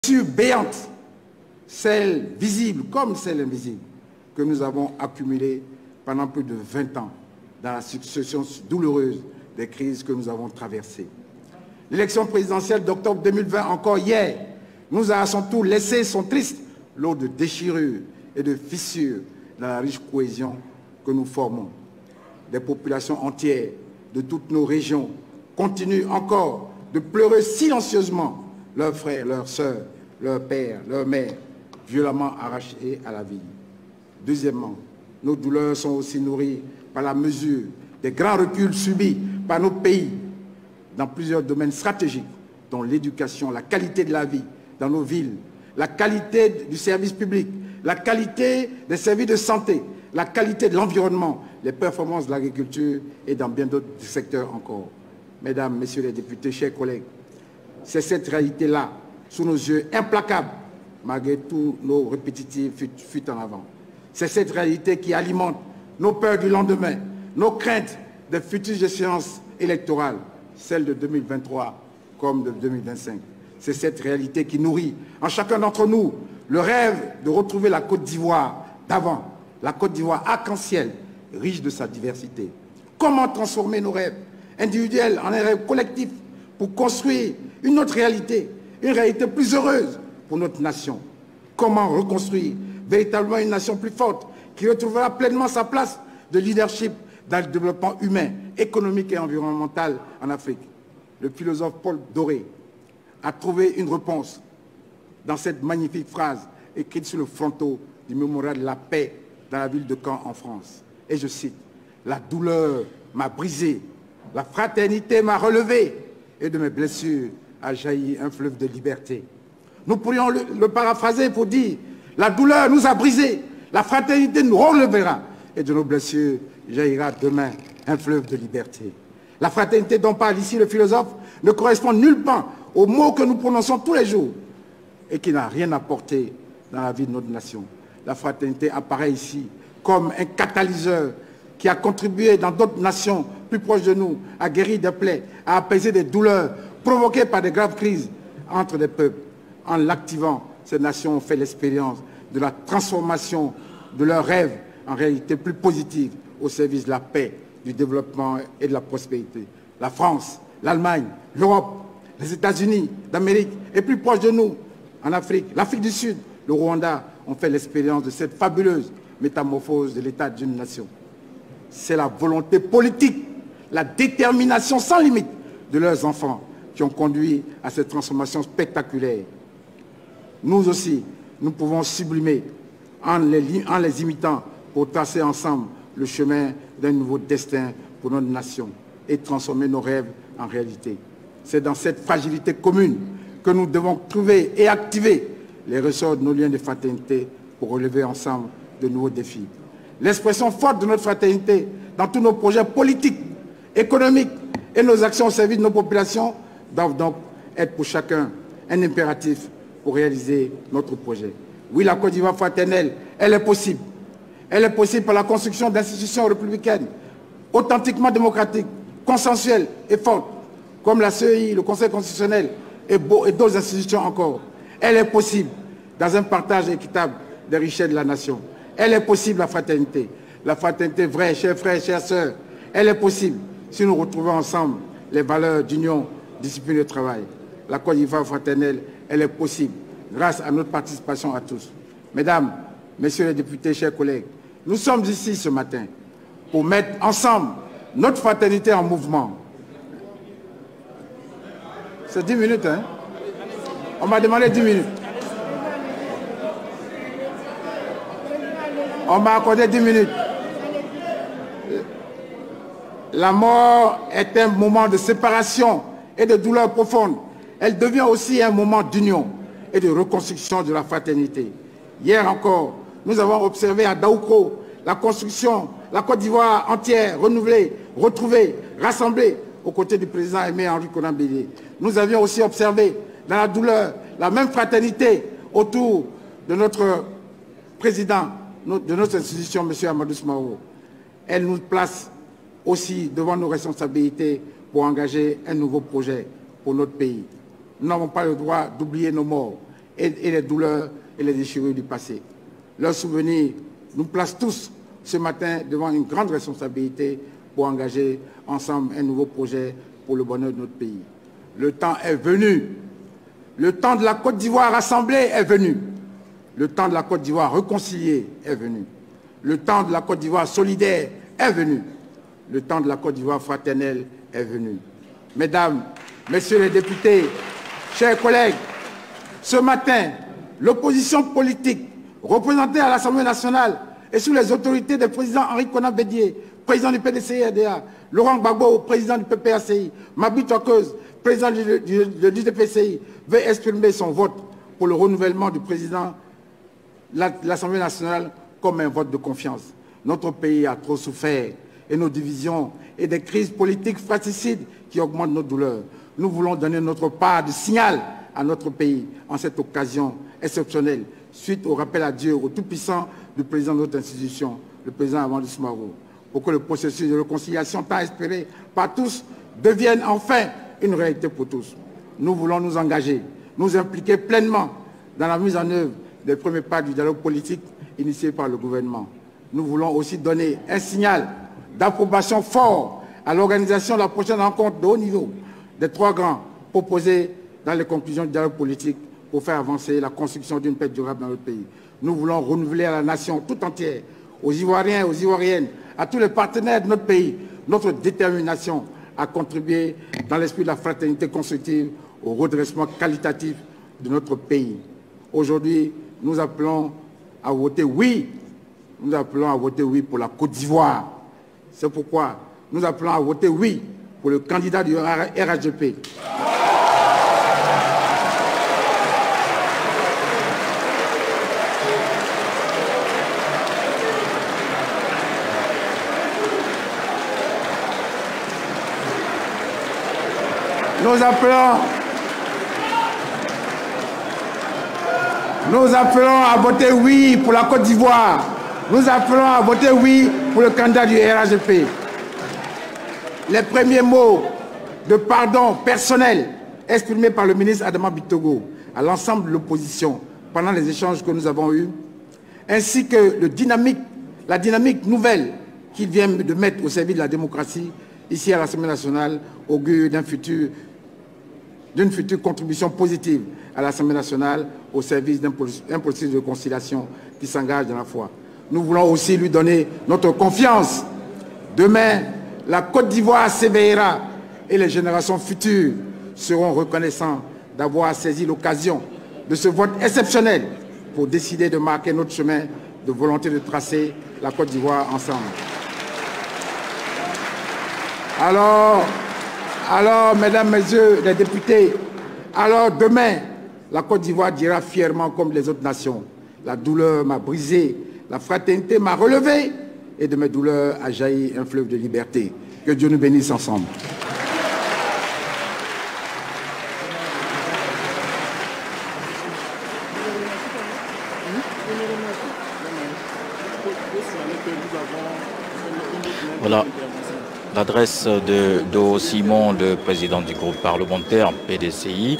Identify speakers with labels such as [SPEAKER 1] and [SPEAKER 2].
[SPEAKER 1] structures béantes, celles visibles comme celles invisibles, que nous avons accumulées pendant plus de 20 ans dans la succession douloureuse des crises que nous avons traversées. L'élection présidentielle d'octobre 2020, encore hier, nous a à son tour laissé son triste lot de déchirures et de fissures dans la riche cohésion que nous formons. Des populations entières de toutes nos régions continuent encore de pleurer silencieusement leurs frères, leurs sœurs, leurs pères, leurs mères, violemment arrachés à la vie. Deuxièmement, nos douleurs sont aussi nourries par la mesure des grands reculs subis par nos pays dans plusieurs domaines stratégiques, dont l'éducation, la qualité de la vie dans nos villes, la qualité du service public, la qualité des services de santé, la qualité de l'environnement, les performances de l'agriculture et dans bien d'autres secteurs encore. Mesdames, Messieurs les députés, chers collègues, c'est cette réalité-là, sous nos yeux implacables, malgré tous nos répétitifs fuites en avant. C'est cette réalité qui alimente nos peurs du lendemain, nos craintes des futures échéances électorales, celles de 2023 comme de 2025. C'est cette réalité qui nourrit en chacun d'entre nous le rêve de retrouver la Côte d'Ivoire d'avant, la Côte d'Ivoire arc-en-ciel, riche de sa diversité. Comment transformer nos rêves individuels en un rêve collectif pour construire une autre réalité, une réalité plus heureuse pour notre nation? Comment reconstruire véritablement une nation plus forte qui retrouvera pleinement sa place de leadership dans le développement humain, économique et environnemental en Afrique? Le philosophe Paul Doré a trouvé une réponse dans cette magnifique phrase écrite sur le fronton du mémorial de la paix dans la ville de Caen en France. Et je cite: « La douleur m'a brisé, la fraternité m'a relevé et de mes blessures a jailli un fleuve de liberté. » Nous pourrions le paraphraser pour dire: la douleur nous a brisés, la fraternité nous relèvera et de nos blessures jaillira demain un fleuve de liberté. La fraternité dont parle ici le philosophe ne correspond nullement aux mots que nous prononçons tous les jours et qui n'a rien apporté dans la vie de notre nation. La fraternité apparaît ici comme un catalyseur qui a contribué dans d'autres nations plus proches de nous à guérir des plaies, à apaiser des douleurs provoquées par des graves crises entre des peuples. En l'activant, ces nations ont fait l'expérience de la transformation de leurs rêves en réalité plus positive au service de la paix, du développement et de la prospérité. La France, l'Allemagne, l'Europe, les États-Unis d'Amérique et plus proches de nous, en Afrique, l'Afrique du Sud, le Rwanda ont fait l'expérience de cette fabuleuse métamorphose de l'état d'une nation. C'est la volonté politique, la détermination sans limite de leurs enfants qui ont conduit à cette transformation spectaculaire. Nous aussi, nous pouvons sublimer en les imitant pour tracer ensemble le chemin d'un nouveau destin pour notre nation et transformer nos rêves en réalité. C'est dans cette fragilité commune que nous devons trouver et activer les ressorts de nos liens de fraternité pour relever ensemble de nouveaux défis. L'expression forte de notre fraternité dans tous nos projets politiques, économiques et nos actions au service de nos populations doivent donc être pour chacun un impératif pour réaliser notre projet. Oui, la Côte d'Ivoire fraternelle, elle est possible. Elle est possible par la construction d'institutions républicaines authentiquement démocratiques, consensuelles et fortes, comme la CEI, le Conseil constitutionnel et d'autres institutions encore. Elle est possible dans un partage équitable des richesses de la nation. Elle est possible, la fraternité vraie, chers frères, chères sœurs. Elle est possible si nous retrouvons ensemble les valeurs d'union, discipline et travail. La Côte d'Ivoire fraternelle, elle est possible grâce à notre participation à tous. Mesdames, Messieurs les députés, chers collègues, nous sommes ici ce matin pour mettre ensemble notre fraternité en mouvement. C'est 10 minutes, hein? On m'a demandé 10 minutes. On m'a accordé 10 minutes. La mort est un moment de séparation et de douleur profonde. Elle devient aussi un moment d'union et de reconstruction de la fraternité. Hier encore, nous avons observé à Daoukro la construction, la Côte d'Ivoire entière, renouvelée, retrouvée, rassemblée aux côtés du président Aimé Henri Konan Bédié. Nous avions aussi observé dans la douleur la même fraternité autour de notre président, de notre institution, M. Amadou Smaoro. Elle nous place aussi devant nos responsabilités pour engager un nouveau projet pour notre pays. Nous n'avons pas le droit d'oublier nos morts et les douleurs et les déchirures du passé. Leurs souvenirs nous placent tous ce matin devant une grande responsabilité pour engager ensemble un nouveau projet pour le bonheur de notre pays. Le temps est venu. Le temps de la Côte d'Ivoire rassemblée est venu. Le temps de la Côte d'Ivoire réconciliée est venu. Le temps de la Côte d'Ivoire solidaire est venu. Le temps de la Côte d'Ivoire fraternelle est venu. Mesdames, Messieurs les députés, chers collègues, ce matin, l'opposition politique représentée à l'Assemblée nationale et sous les autorités des présidents Henri Konan Bédié, président du PDCI-RDA, Laurent Gbagbo, président du PPACI, Mabi Tokeuz, président du DPCI, veut exprimer son vote pour le renouvellement du président de l'Assemblée nationale comme un vote de confiance. Notre pays a trop souffert et nos divisions et des crises politiques fratricides qui augmentent nos douleurs. Nous voulons donner notre part de signal à notre pays en cette occasion exceptionnelle, suite au rappel à Dieu, au Tout-Puissant du président de notre institution, le président Amadou Soumaré, pour que le processus de réconciliation tant espéré par tous devienne enfin une réalité pour tous. Nous voulons nous engager, nous impliquer pleinement dans la mise en œuvre des premiers pas du dialogue politique initié par le gouvernement. Nous voulons aussi donner un signal d'approbation fort à l'organisation de la prochaine rencontre de haut niveau des trois grands proposés dans les conclusions du dialogue politique pour faire avancer la construction d'une paix durable dans notre pays. Nous voulons renouveler à la nation tout entière, aux Ivoiriens, aux Ivoiriennes, à tous les partenaires de notre pays, notre détermination à contribuer dans l'esprit de la fraternité constructive au redressement qualitatif de notre pays. Aujourd'hui, nous appelons à voter oui. Nous appelons à voter oui pour la Côte d'Ivoire. C'est pourquoi nous appelons à voter oui pour le candidat du RHDP. Nous appelons à voter oui pour la Côte d'Ivoire. Nous appelons à voter oui pour le candidat du RHDP. Les premiers mots de pardon personnel exprimés par le ministre Adama Bitogo à l'ensemble de l'opposition pendant les échanges que nous avons eus, ainsi que la dynamique nouvelle qu'il vient de mettre au service de la démocratie ici à l'Assemblée nationale, augure d'une future contribution positive à l'Assemblée nationale au service d'un processus de réconciliation qui s'engage dans la foi. Nous voulons aussi lui donner notre confiance. Demain, la Côte d'Ivoire s'éveillera et les générations futures seront reconnaissants d'avoir saisi l'occasion de ce vote exceptionnel pour décider de marquer notre chemin de volonté de tracer la Côte d'Ivoire ensemble. Alors, mesdames, messieurs les députés, alors demain, la Côte d'Ivoire dira fièrement comme les autres nations, la douleur m'a brisé, la fraternité m'a relevé et de mes douleurs a jailli un fleuve de liberté. Que Dieu nous bénisse ensemble.
[SPEAKER 2] Voilà l'adresse de Do Simon, le président du groupe parlementaire PDCI.